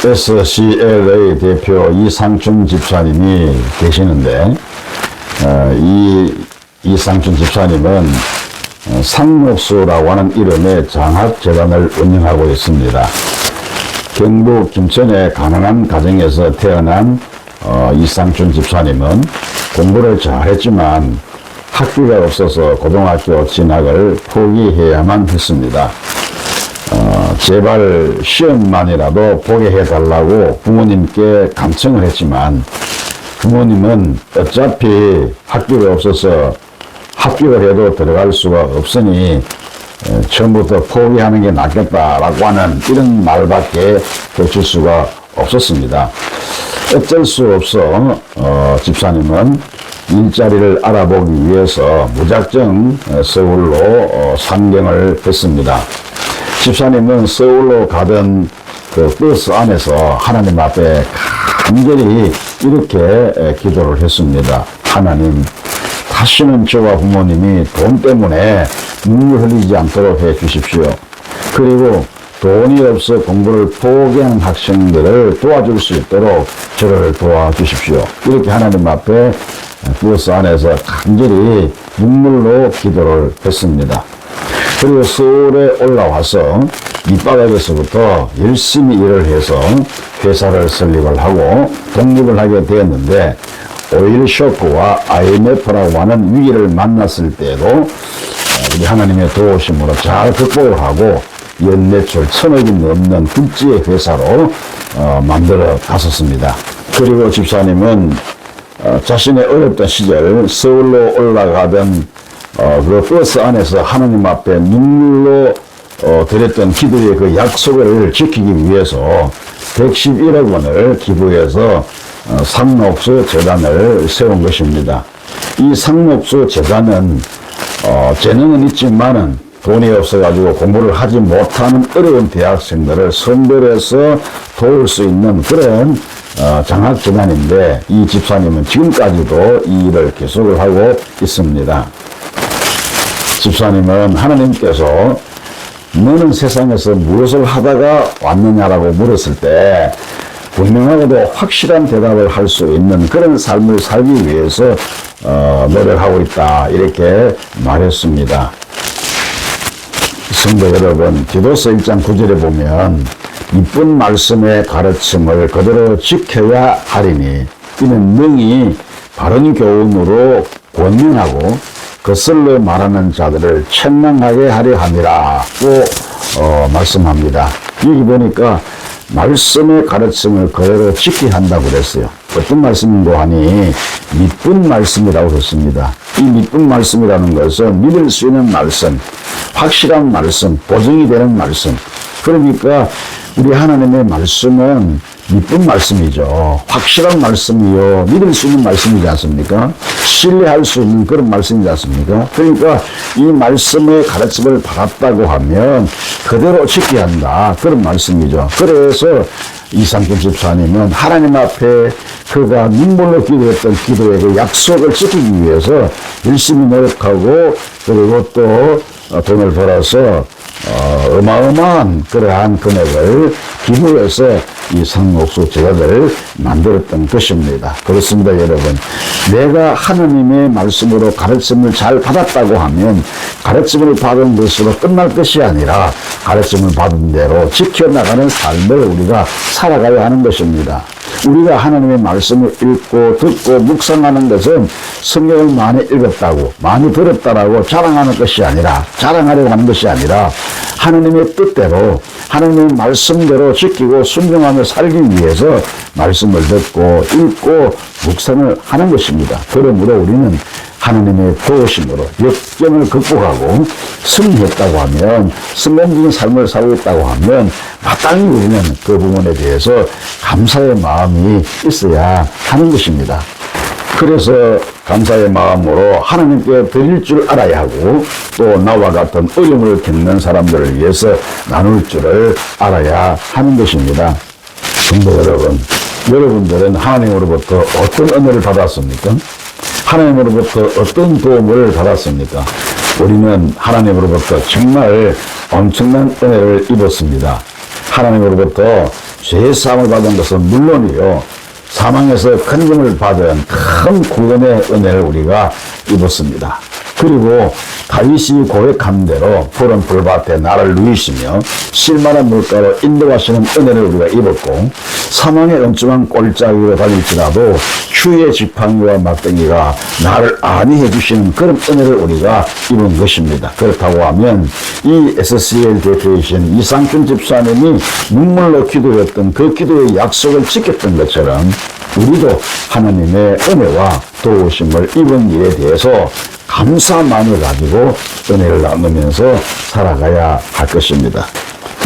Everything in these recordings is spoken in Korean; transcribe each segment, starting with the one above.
SCLA 대표 이상춘 집사님이 계시는데, 이 이상춘 집사님은 상록수라고 하는 이름의 장학재단을 운영하고 있습니다. 경북 김천의 가난한 가정에서 태어난 이상춘 집사님은 공부를 잘했지만 학비가 없어서 고등학교 진학을 포기해야만 했습니다. 제발 시험만이라도 보게 해달라고 부모님께 간청을 했지만 부모님은 어차피 학비가 없어서 합격을 해도 들어갈 수가 없으니 처음부터 포기하는 게 낫겠다라고 하는 이런 말밖에 해줄 수가 없었습니다. 어쩔 수 없어 집사님은 일자리를 알아보기 위해서 무작정 서울로 상경을 했습니다. 집사님은 서울로 가던 그 버스 안에서 하나님 앞에 간절히 이렇게 기도를 했습니다. 하나님, 다시는 저와 부모님이 돈 때문에 눈물 흘리지 않도록 해 주십시오. 그리고 돈이 없어 공부를 포기하는 학생들을 도와줄 수 있도록 저를 도와주십시오. 이렇게 하나님 앞에 버스 안에서 간절히 눈물로 기도를 했습니다. 그리고 서울에 올라와서 밑바닥에서부터 열심히 일을 해서 회사를 설립을 하고 독립을 하게 되었는데, 오일 쇼크와 IMF라고 하는 위기를 만났을 때도 우리 하나님의 도우심으로 잘 극복을 하고 연매출 1,000억이 넘는 국제 회사로 만들어 갔었습니다. 그리고 집사님은 자신의 어렵던 시절 서울로 올라가던 그 버스 안에서 하나님 앞에 눈물로 드렸던 기도의 그 약속을 지키기 위해서 111억 원을 기부해서 상록수 재단을 세운 것입니다. 이 상록수 재단은 재능은 있지만은 돈이 없어가지고 공부를 하지 못하는 어려운 대학생들을 선별해서 도울 수 있는 그런 장학재단인데, 이 집사님은 지금까지도 이 일을 계속을 하고 있습니다. 집사님은 하나님께서 너는 세상에서 무엇을 하다가 왔느냐라고 물었을 때 분명하고도 확실한 대답을 할 수 있는 그런 삶을 살기 위해서 노력하고 있다, 이렇게 말했습니다. 성도 여러분, 디도서 1장 9절에 보면 이쁜 말씀의 가르침을 그대로 지켜야 하리니 이는 능히 바른 교훈으로 권면하고 거슬러 말하는 자들을 책망하게 하려 함이라고 말씀합니다. 여기 보니까 말씀의 가르침을 그대로 지켜야 한다고 그랬어요. 어떤 말씀인고 하니 믿은 말씀이라고 했습니다. 이 믿은 말씀이라는 것은 믿을 수 있는 말씀, 확실한 말씀, 보증이 되는 말씀. 그러니까 우리 하나님의 말씀은 믿은 말씀이죠. 확실한 말씀이요, 믿을 수 있는 말씀이지 않습니까? 신뢰할 수 있는 그런 말씀이지 않습니까? 그러니까 이 말씀의 가르침을 받았다고 하면 그대로 지켜야 한다, 그런 말씀이죠. 그래서 이상춘 집사님은 하나님 앞에 그가 눈물로 기도했던 기도의 그 약속을 지키기 위해서 열심히 노력하고, 그리고 또 돈을 벌어서 어마어마한 그러한 금액을 기부해서 이 상록수 재단을 만들었던 것입니다. 그렇습니다, 여러분. 내가 하나님의 말씀으로 가르침을 잘 받았다고 하면 가르침을 받은 것으로 끝날 것이 아니라 가르침을 받은 대로 지켜나가는 삶을 우리가 살아가야 하는 것입니다. 우리가 하나님의 말씀을 읽고 듣고 묵상하는 것은 성경을 많이 읽었다고, 많이 들었다라고 자랑하는 것이 아니라, 자랑하려고 하는 것이 아니라 하나님의 뜻대로, 하나님의 말씀대로 지키고 순종하며 살기 위해서 말씀을 듣고 읽고 묵상을 하는 것입니다. 그러므로 우리는 하나님의 도우심으로 역경을 극복하고 승리했다고 하면, 성공적인 삶을 살고 있다고 하면 마땅히 우리는 그 부분에 대해서 감사의 마음이 있어야 하는 것입니다. 그래서 감사의 마음으로 하나님께 드릴 줄 알아야 하고, 또 나와 같은 어려움을 겪는 사람들을 위해서 나눌 줄을 알아야 하는 것입니다. 성도 여러분, 여러분들은 하나님으로부터 어떤 은혜를 받았습니까? 하나님으로부터 어떤 도움을 받았습니까? 우리는 하나님으로부터 정말 엄청난 은혜를 입었습니다. 하나님으로부터 죄 사함을 받은 것은 물론이요, 사망에서 큰 점을 받은 큰 구원의 은혜를 우리가 입었습니다. 그리고 다윗이 고백한 대로 푸른 풀밭에 나를 누이시며 실만한 물가로 인도하시는 은혜를 우리가 입었고, 사망의 엄중한 꼴짜기로 달릴지라도 주의 지팡이와 막대기가 나를 안위해 주시는 그런 은혜를 우리가 입은 것입니다. 그렇다고 하면 이 SCL 대표이신 이상춘 집사님이 눈물로 기도했던 그 기도의 약속을 지켰던 것처럼 우리도 하나님의 은혜와 도우심을 입은 일에 대해서 감사만을 가지고 은혜를 나누면서 살아가야 할 것입니다.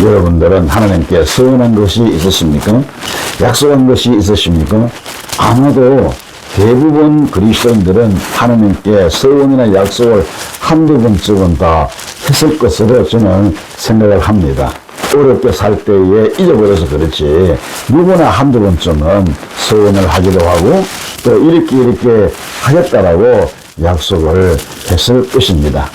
여러분들은 하나님께 서운한 것이 있으십니까? 약속한 것이 있으십니까? 아마도 대부분 그리스도인들은 하나님께 서원이나 약속을 한두 번쯤은 다 했을 것으로 저는 생각을 합니다. 어렵게 살 때에 잊어버려서 그렇지 누구나 한두 번쯤은 서원을 하기도 하고 또 이렇게 하겠다라고 약속을 했을 것입니다.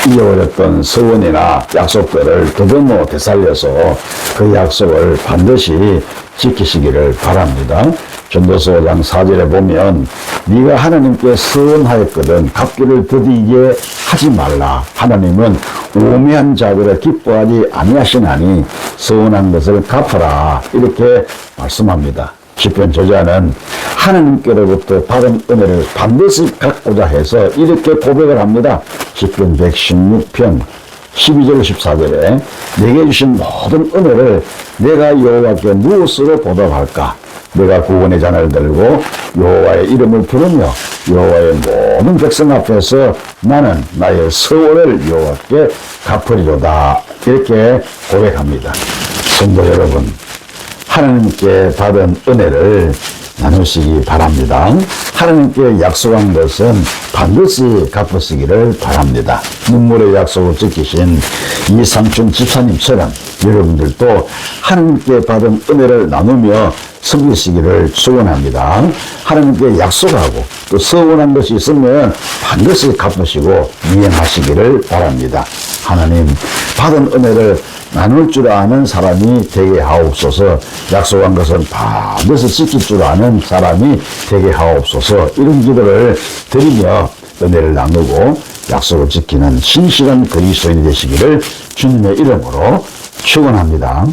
잊어버렸던 서원이나 약속들을 더듬어 되살려서 그 약속을 반드시 지키시기를 바랍니다. 전도서 5장 4절에 보면 네가 하나님께 서원하였거든 갚기를 더디게 하지 말라. 하나님은 우매한 자들을 기뻐하지 아니하시나니 서원한 것을 갚아라. 이렇게 말씀합니다. 시편 저자는 하나님께로부터 받은 은혜를 반드시 갖고자 해서 이렇게 고백을 합니다. 시편 116편 12절 14절에 내게 주신 모든 은혜를 내가 여호와께 무엇으로 보답할까? 내가 구원의 잔을 들고 여호와의 이름을 부르며 여호와의 모든 백성 앞에서 나는 나의 서원을 여호와께 갚으리로다. 이렇게 고백합니다. 성도 여러분, 하나님께 받은 은혜를 나누시기 바랍니다. 하나님께 약속한 것은 반드시 갚으시기를 바랍니다. 눈물의 약속을 지키신 이상춘 집사님처럼 여러분들도 하나님께 받은 은혜를 나누며 섬기시기를 축원합니다. 하나님께 약속하고 또 서원한 것이 있으면 반드시 갚으시고 이행하시기를 바랍니다. 하나님, 받은 은혜를 나눌 줄 아는 사람이 되게 하옵소서. 약속한 것은 반드시 지킬 줄 아는 사람이 되게 하옵소서. 이런 기도를 드리며 은혜를 나누고 약속을 지키는 신실한 그리스도인이 되시기를 주님의 이름으로 축원합니다.